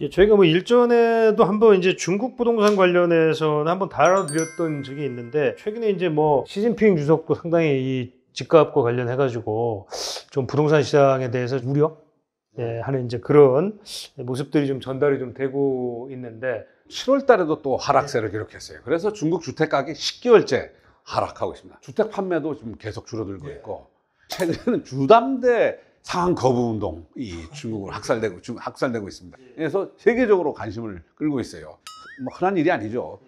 예, 저희가 뭐 일전에도 한번 이제 중국 부동산 관련해서는 한번 다뤄드렸던 적이 있는데, 최근에 이제 뭐 시진핑 주석도 상당히 이 집값과 관련해가지고 좀 부동산 시장에 대해서 우려 하는 이제 그런 모습들이 좀 전달이 좀 되고 있는데, 7월 달에도 또 하락세를 기록했어요. 그래서 중국 주택 가격이 10개월째 하락하고 있습니다. 주택 판매도 좀 계속 줄어들고 있고, 최근에는 주담대 상한 거부 운동이 중국으로 학살되고 있습니다. 그래서 세계적으로 관심을 끌고 있어요. 뭐 흔한 일이 아니죠.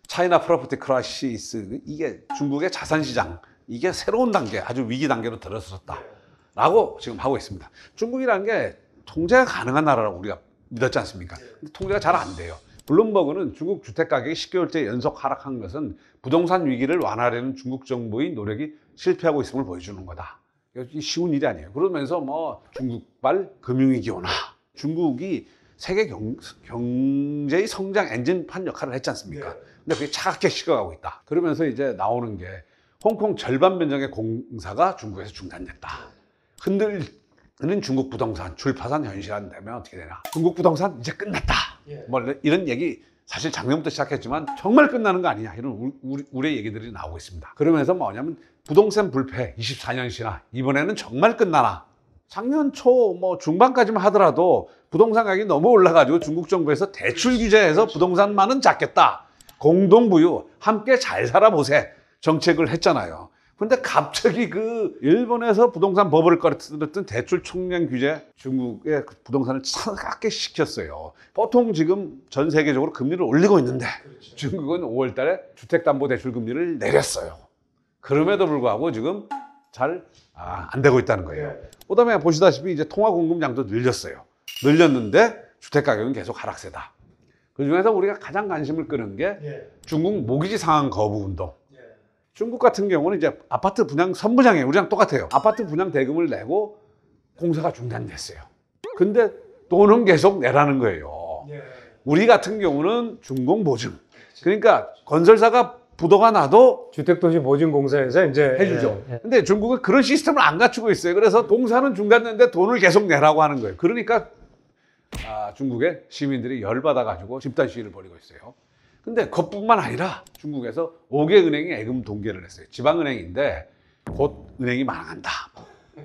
차이나 프로퍼티 크라이시스, 이게 중국의 자산 시장, 이게 새로운 단계, 아주 위기 단계로 들어섰다라고 지금 하고 있습니다. 중국이라는 게 통제가 가능한 나라라고 우리가 믿었지 않습니까? 근데 통제가 잘 안 돼요. 블룸버그는 중국 주택 가격이 10개월째 연속 하락한 것은 부동산 위기를 완화하려는 중국 정부의 노력이 실패하고 있음을 보여주는 거다. 이게 쉬운 일이 아니에요. 그러면서 뭐 중국발 금융위기 오나, 중국이 세계 경제의 성장 엔진판 역할을 했지 않습니까? 근데 그게 차갑게 식어가고 있다. 그러면서 이제 나오는 게 홍콩 절반 면적의 공사가 중국에서 중단됐다. 흔들리는 중국 부동산 줄파산 현실화 되면 어떻게 되나? 중국 부동산 이제 끝났다. 뭐 이런 얘기 사실 작년부터 시작했지만 정말 끝나는 거 아니냐, 이런 우려의 얘기들이 나오고 있습니다. 그러면서 뭐냐면 부동산 불패 24년시나 이번에는 정말 끝나나? 작년 초 뭐 중반까지만 하더라도 부동산 가격이 너무 올라가지고 중국 정부에서 대출 규제해서 부동산만은 잡겠다, 공동부유 함께 잘 살아보세 정책을 했잖아요. 근데 갑자기 그 일본에서 부동산 버블을 꺼렸던 대출 총량 규제 중국의 부동산을 차갑게 시켰어요. 보통 지금 전 세계적으로 금리를 올리고 있는데 중국은 5월 달에 주택담보대출 금리를 내렸어요. 그럼에도 불구하고 지금 잘 안 되고 있다는 거예요. 그다음에 보시다시피 이제 통화 공급량도 늘렸어요. 늘렸는데 주택 가격은 계속 하락세다. 그 중에서 우리가 가장 관심을 끄는 게 중국 모기지 상한 거부 운동. 중국 같은 경우는 이제 아파트 분양 선분양에 우리랑 똑같아요. 아파트 분양 대금을 내고 공사가 중단됐어요. 근데 돈은 계속 내라는 거예요. 우리 같은 경우는 준공보증. 그러니까 건설사가 부도가 나도 주택도시보증공사에서 이제 해주죠. 근데 중국은 그런 시스템을 안 갖추고 있어요. 그래서 공사는 중단됐는데 돈을 계속 내라고 하는 거예요. 그러니까 중국의 시민들이 열받아가지고 집단 시위를 벌이고 있어요. 근데 그것뿐만 아니라 중국에서 5개 은행이 예금 동결을 했어요. 지방은행인데 곧 은행이 망한다,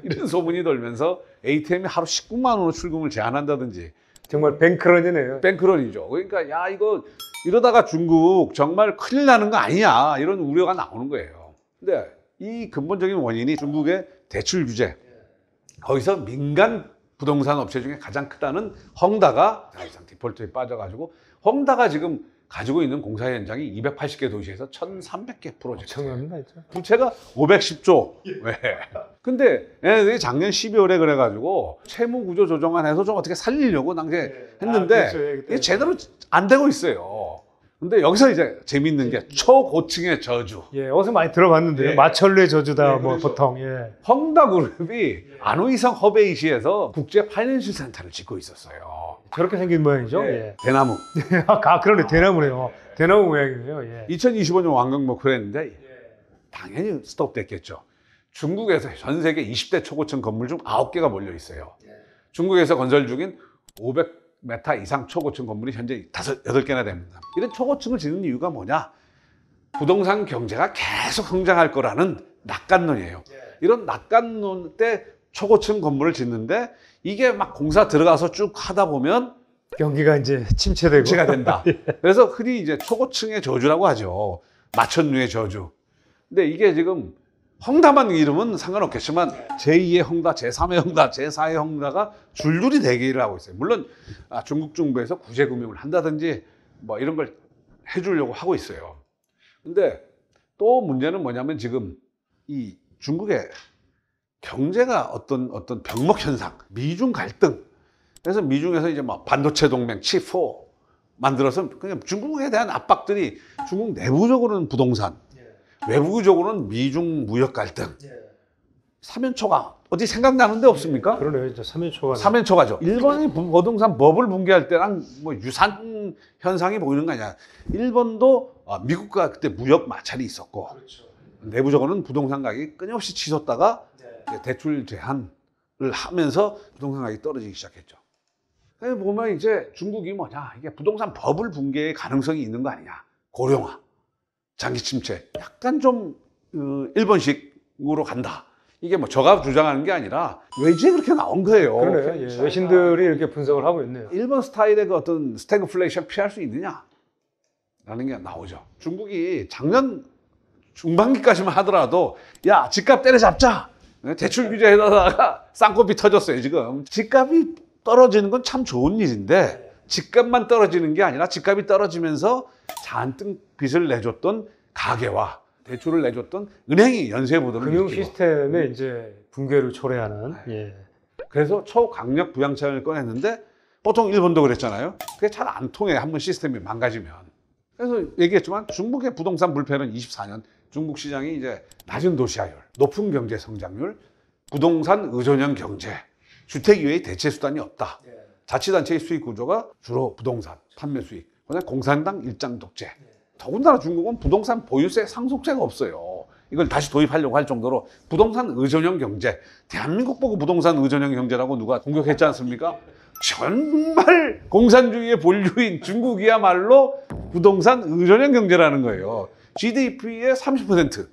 이런 소문이 돌면서 ATM이 하루 19만 원으로 출금을 제한한다든지. 정말 뱅크런이네요. 뱅크런이죠. 그러니까 야, 이거 이러다가 중국 정말 큰일 나는 거 아니냐, 이런 우려가 나오는 거예요. 근데 이 근본적인 원인이 중국의 대출 규제, 거기서 민간 부동산 업체 중에 가장 크다는 헝다가 사실상 디폴트에 빠져가지고, 헝다가 지금 가지고 있는 공사 현장이 280개 도시에서 1,300개 프로젝트. 엄청납니다. 부채가 510조. 왜? 근데 얘네들이 작년 12월에 그래가지고 채무 구조 조정안에서 좀 어떻게 살리려고 당시에 했는데 이게 제대로 안 되고 있어요. 근데 여기서 이제 재밌는 게 초고층의 저주. 어디서 많이 들어봤는데요. 마철레 저주다, 뭐 그렇죠. 보통. 헝다그룹이 안후이성 허베이시에서 국제 파이낸셜 센터를 짓고 있었어요. 저렇게 생긴 모양이죠. 대나무. 그러네, 대나무네요. 대나무 모양이네요. 2025년 완공 목표를 했는데 당연히 스톱됐겠죠. 중국에서 전 세계 20대 초고층 건물 중 9개가 몰려 있어요. 중국에서 건설 중인 500m 이상 초고층 건물이 현재 8개나 됩니다. 이런 초고층을 짓는 이유가 뭐냐? 부동산 경제가 계속 성장할 거라는 낙관론이에요. 이런 낙관론 때 초고층 건물을 짓는데 이게 막 공사 들어가서 쭉 하다 보면 경기가 이제 침체되고 침체가 된다. 그래서 흔히 이제 초고층의 저주라고 하죠. 마천루의 저주. 근데 이게 지금 헝다만 이름은 상관없겠지만 제2의 헝다, 제3의 헝다, 제4의 헝다가 줄줄이 대기를 하고 있어요. 물론 중국 정부에서 구제금융을 한다든지 뭐 이런 걸 해주려고 하고 있어요. 근데 또 문제는 뭐냐면 지금 이 중국의 경제가 어떤 병목 현상, 미중 갈등. 그래서 미중에서 이제 뭐 반도체 동맹, 칩4 만들어서 그냥 중국에 대한 압박들이 중국 내부적으로는 부동산, 외부적으로는 미중 무역 갈등. 삼연초가 어디 생각나는 데 없습니까? 그러네요. 진짜 3연초가. 삼연초가죠. 일본이 부동산 버블 붕괴할 때랑 뭐 유사한 현상이 보이는 거 아니야. 일본도 미국과 그때 무역 마찰이 있었고, 내부적으로는 부동산 가격이 끊임없이 치솟다가 대출 제한을 하면서 부동산 가격이 떨어지기 시작했죠. 그래서 보면 이제 중국이 뭐냐, 이게 부동산 버블 붕괴의 가능성이 있는 거 아니냐. 고령화, 장기 침체, 약간 좀 일본식으로 간다. 이게 뭐 저가 주장하는 게 아니라 외지에 그렇게 나온 거예요. 그러네. 예, 외신들이 이렇게 분석을 하고 있네요. 일본 스타일의 그 어떤 스태그플레이션 피할 수 있느냐? 라는 게 나오죠. 중국이 작년 중반기까지만 하더라도 야, 집값 때려잡자. 대출 규제에다가 쌍꺼비 터졌어요, 지금. 집값이 떨어지는 건 참 좋은 일인데 집값만 떨어지는 게 아니라 집값이 떨어지면서 잔뜩 빚을 내줬던 가게와 대출을 내줬던 은행이 연쇄부도를 금융 일으키고. 시스템의 이제 붕괴를 초래하는. 예. 그래서 초강력 부양책을 꺼냈는데 보통 일본도 그랬잖아요. 그게 잘 안 통해, 한번 시스템이 망가지면. 그래서 얘기했지만 중국의 부동산 불패는 24년 중국 시장이 이제 낮은 도시화율, 높은 경제 성장률, 부동산 의존형 경제, 주택 이외의 대체 수단이 없다. 자치단체의 수익 구조가 주로 부동산, 판매 수익, 그다음에 공산당 일장 독재. 더군다나 중국은 부동산 보유세 상속세가 없어요. 이걸 다시 도입하려고 할 정도로 부동산 의존형 경제. 대한민국 보고 부동산 의존형 경제라고 누가 공격했지 않습니까? 정말 공산주의의 본류인 중국이야말로 부동산 의존형 경제라는 거예요. GDP의 30%.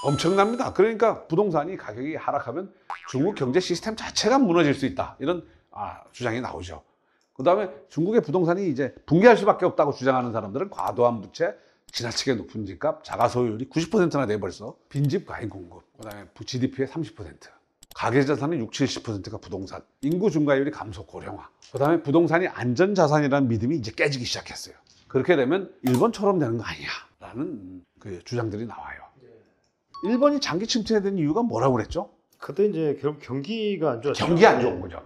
엄청납니다. 그러니까 부동산이 가격이 하락하면 중국 경제 시스템 자체가 무너질 수 있다. 이런 주장이 나오죠. 그 다음에 중국의 부동산이 이제 붕괴할 수밖에 없다고 주장하는 사람들은 과도한 부채, 지나치게 높은 집값, 자가 소유율이 90%나 돼 벌써, 빈집 과잉 공급, 그 다음에 GDP의 30%, 가계자산의 60, 70%가 부동산, 인구 증가율이 감소, 고령화, 그 다음에 부동산이 안전자산이라는 믿음이 이제 깨지기 시작했어요. 그렇게 되면 일본처럼 되는 거 아니야 라는 그 주장들이 나와요. 일본이 장기 침체된 이유가 뭐라고 그랬죠? 그때 이제 결국 경기가 안 좋았죠. 경기 안 좋은 거죠.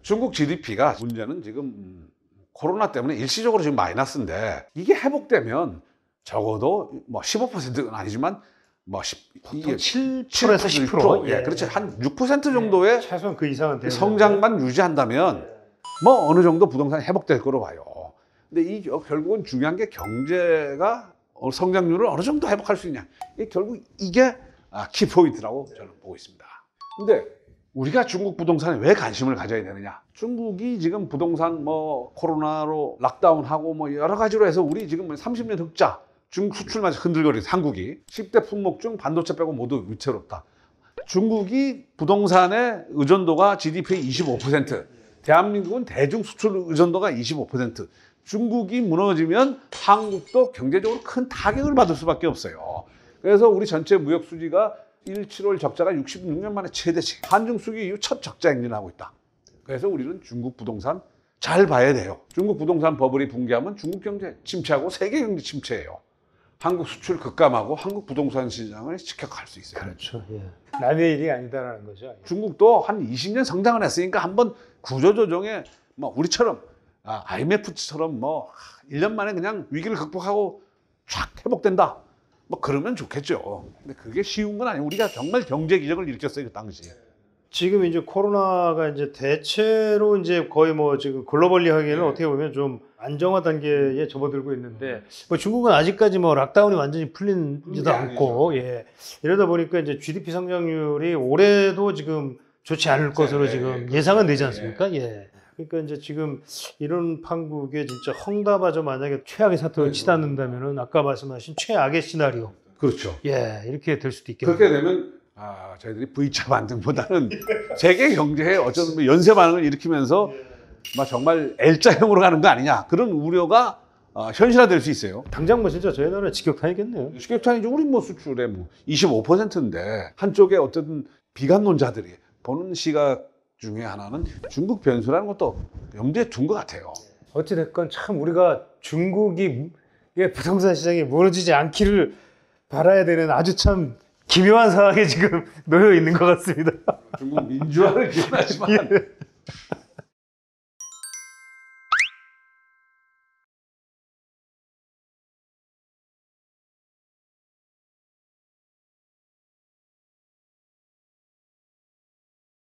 중국 GDP가 문제는 지금 코로나 때문에 일시적으로 지금 마이너스인데 이게 회복되면 적어도 뭐 15%는 아니지만 뭐 7%에서 10%. 예, 그렇죠. 한 6% 정도의 최소한 그 이상은 되는 성장만 유지한다면 뭐 어느 정도 부동산이 회복될 거로 봐요. 근데 이 결국은 중요한 게 경제가 성장률을 어느 정도 회복할 수 있냐. 결국 이게 키포인트라고 저는 보고 있습니다. 근데 우리가 중국 부동산에 왜 관심을 가져야 되느냐? 중국이 지금 부동산 뭐 코로나로 락다운하고 뭐 여러 가지로 해서 우리 지금 30년 흑자, 중국 수출만 흔들거리는 한국이 10대 품목 중 반도체 빼고 모두 위태롭다. 중국이 부동산의 의존도가 GDP의 25%, 대한민국은 대중 수출 의존도가 25%. 중국이 무너지면 한국도 경제적으로 큰 타격을 받을 수밖에 없어요. 그래서 우리 전체 무역 수지가 7월 적자가 66년 만에 최대치, 한중 수기 이후 첫 적자 행진하고 있다. 그래서 우리는 중국 부동산 잘 봐야 돼요. 중국 부동산 버블이 붕괴하면 중국 경제 침체하고 세계 경제 침체예요. 한국 수출 급감하고 한국 부동산 시장을 직격할 수 있어요. 그렇죠. 예. 남의 일이 아니다라는 거죠. 중국도 한 20년 성장을 했으니까 한번 구조조정에 뭐 우리처럼 IMF처럼 뭐 1년 만에 그냥 위기를 극복하고 쫙 회복된다. 뭐 그러면 좋겠죠. 근데 그게 쉬운 건 아니에요. 우리가 정말 경제 기적을 일으켰어요, 그 당시에. 지금 이제 코로나가 이제 대체로 이제 거의 뭐 지금 글로벌리 하기에는 어떻게 보면 좀 안정화 단계에 접어들고 있는데 뭐 중국은 아직까지 뭐 락다운이 완전히 풀리지도 않고 예. 이러다 보니까 이제 GDP 성장률이 올해도 지금 좋지 않을 것으로 지금 예상은 되지 않습니까? 예. 그러니까 이제 지금 이런 판국에 진짜 헝다바저 만약에 최악의 사태를 치닫는다면은 아까 말씀하신 최악의 시나리오. 그렇죠. 예, 이렇게 될 수도 있겠네요. 그렇게 되면 저희들이 V자 반등보다는 세계 경제에 어쩌면 연쇄 반응을 일으키면서 막 정말 L자형으로 가는 거 아니냐 그런 우려가 현실화될 수 있어요. 당장 뭐 진짜 저희 나라 직격탄이겠네요. 직격탄이죠. 우리 뭐 수출의 뭐 25%인데 한쪽에 어쨌든 비관론자들이 보는 시각 중에 하나는 중국 변수라는 것도 염두에 둔 것 같아요. 어찌됐건 참 우리가 중국이 부동산 시장이 무너지지 않기를 바라야 되는 아주 참 기묘한 상황에 지금 놓여 있는 것 같습니다. 중국 민주화를 기원하지만